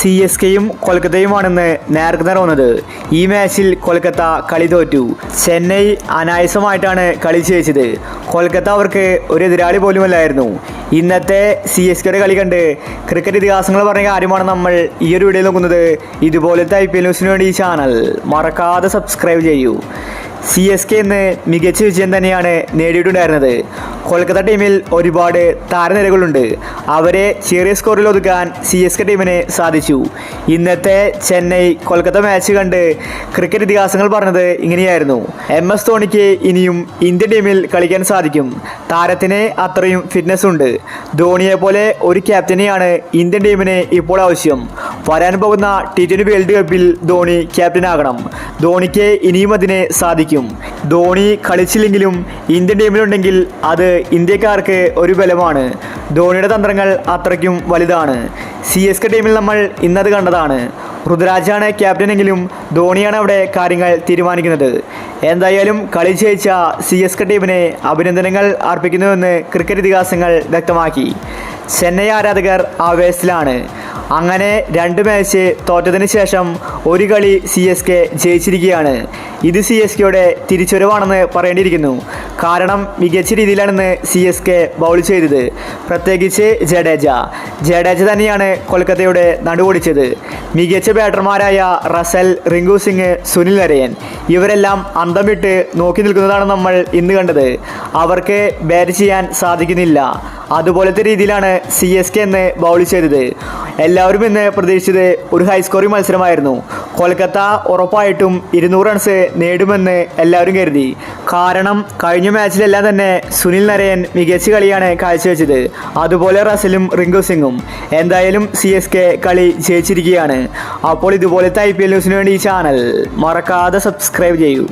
CSKയും കൊൽക്കത്തയുമാണെന്ന് നേർക്കുനേർ വന്നത്. ഈ മാച്ചിൽ കൊൽക്കത്ത കളി തോറ്റു. ചെന്നൈ അനായാസമായിട്ടാണ് കളി ജയിച്ചത്. കൊൽക്കത്ത അവർക്ക് ഒരു എതിരാളി പോലുമല്ലായിരുന്നു. ഇന്നത്തെ CSKയുടെ കളി കണ്ട് ക്രിക്കറ്റ് ഇതിഹാസങ്ങൾ പറഞ്ഞ കാര്യമാണ് നമ്മൾ ഈ ഒരു വീഡിയോ നോക്കുന്നത്. ഇതുപോലത്തെ IPL ന്യൂസിന് വേണ്ടി ഈ ചാനൽ മറക്കാതെ സബ്സ്ക്രൈബ് ചെയ്യൂ. CSK ഇന്ന് മികച്ച വിജയം തന്നെയാണ് നേടിയിട്ടുണ്ടായിരുന്നത്. കൊൽക്കത്ത ടീമിൽ ഒരുപാട് താരനിരകളുണ്ട്. അവരെ ചെറിയ സ്കോറിൽ ഒതുക്കാൻ CSK ടീമിന് സാധിച്ചു. ഇന്നത്തെ ചെന്നൈ കൊൽക്കത്ത മാച്ച് കണ്ട് ക്രിക്കറ്റ് ഇതിഹാസങ്ങൾ പറഞ്ഞത് ഇങ്ങനെയായിരുന്നു: MS ധോണിക്ക് ഇനിയും ഇന്ത്യൻ ടീമിൽ കളിക്കാൻ സാധിക്കും. താരത്തിന് അത്രയും ഫിറ്റ്നസ് ഉണ്ട്. ധോണിയെ പോലെ ഒരു ക്യാപ്റ്റനെയാണ് ഇന്ത്യൻ ടീമിന് ഇപ്പോൾ ആവശ്യം. വരാൻ പോകുന്ന T20 വേൾഡ് കപ്പിൽ ധോണി ക്യാപ്റ്റനാകണം. ധോണിക്ക് ഇനിയും അതിന് സാധിക്കും. ധോണി കളിച്ചില്ലെങ്കിലും ഇന്ത്യൻ ടീമിലുണ്ടെങ്കിൽ അത് ഇന്ത്യക്കാർക്ക് ഒരു ബലമാണ്. ധോണിയുടെ തന്ത്രങ്ങൾ അത്രയ്ക്കും വലുതാണ്. CSK ടീമിൽ നമ്മൾ ഇന്നത് കണ്ടതാണ്. ഋതുരാജാണ് ക്യാപ്റ്റനെങ്കിലും ധോണിയാണ് അവിടെ കാര്യങ്ങൾ തീരുമാനിക്കുന്നത്. എന്തായാലും കളി ജയിച്ച CSK ടീമിനെ അഭിനന്ദനങ്ങൾ അർപ്പിക്കുന്നുവെന്ന് ക്രിക്കറ്റ് ഇതിഹാസങ്ങൾ വ്യക്തമാക്കി. ചെന്നൈ ആരാധകർ ആവേശത്തിലാണ്. അങ്ങനെ 2 മാച്ച് തോറ്റതിന് ശേഷം ഒരു കളി CSK ജയിച്ചിരിക്കുകയാണ്. ഇത് CSKയുടെ തിരിച്ചുവരവാണെന്ന് പറയേണ്ടിയിരിക്കുന്നു. കാരണം മികച്ച രീതിയിലാണെന്ന് CSK ബൗൾ ചെയ്തത്. പ്രത്യേകിച്ച് ജഡേജ തന്നെയാണ് കൊൽക്കത്തയുടെ നടുവൊടിച്ചത്. മികച്ച ബാറ്റർമാരായ റസൽ, റിങ്കു സിംഗ്, സുനിൽ നരയൻ ഇവരെല്ലാം അന്തം വിട്ട് നോക്കി നിൽക്കുന്നതാണ് നമ്മൾ ഇന്ന് കണ്ടത്. അവർക്ക് ബാറ്റ് ചെയ്യാൻ സാധിക്കുന്നില്ല. അതുപോലത്തെ രീതിയിലാണ് CSK എന്ന് ബൗൾ ചെയ്തത്. എല്ലാവരും ഇന്ന് പ്രതീക്ഷിച്ചത് ഒരു ഹൈ സ്കോറിംഗ് മത്സരമായിരുന്നു. കൊൽക്കത്ത ഉറപ്പായിട്ടും 200 റൺസ് നേടുമെന്ന് എല്ലാവരും കരുതി. കാരണം കഴിഞ്ഞ മാച്ചിലെല്ലാം തന്നെ സുനിൽ നരയൻ മികച്ച കളിയാണ് കാഴ്ചവെച്ചത്. അതുപോലെ റസലും റിങ്കു സിംഗും. എന്തായാലും CSK കളി ജയിച്ചിരിക്കുകയാണ്. അപ്പോൾ ഇതുപോലത്തെ IPL ന്യൂസിന് വേണ്ടി ഈ ചാനൽ മറക്കാതെ സബ്സ്ക്രൈബ് ചെയ്യൂ.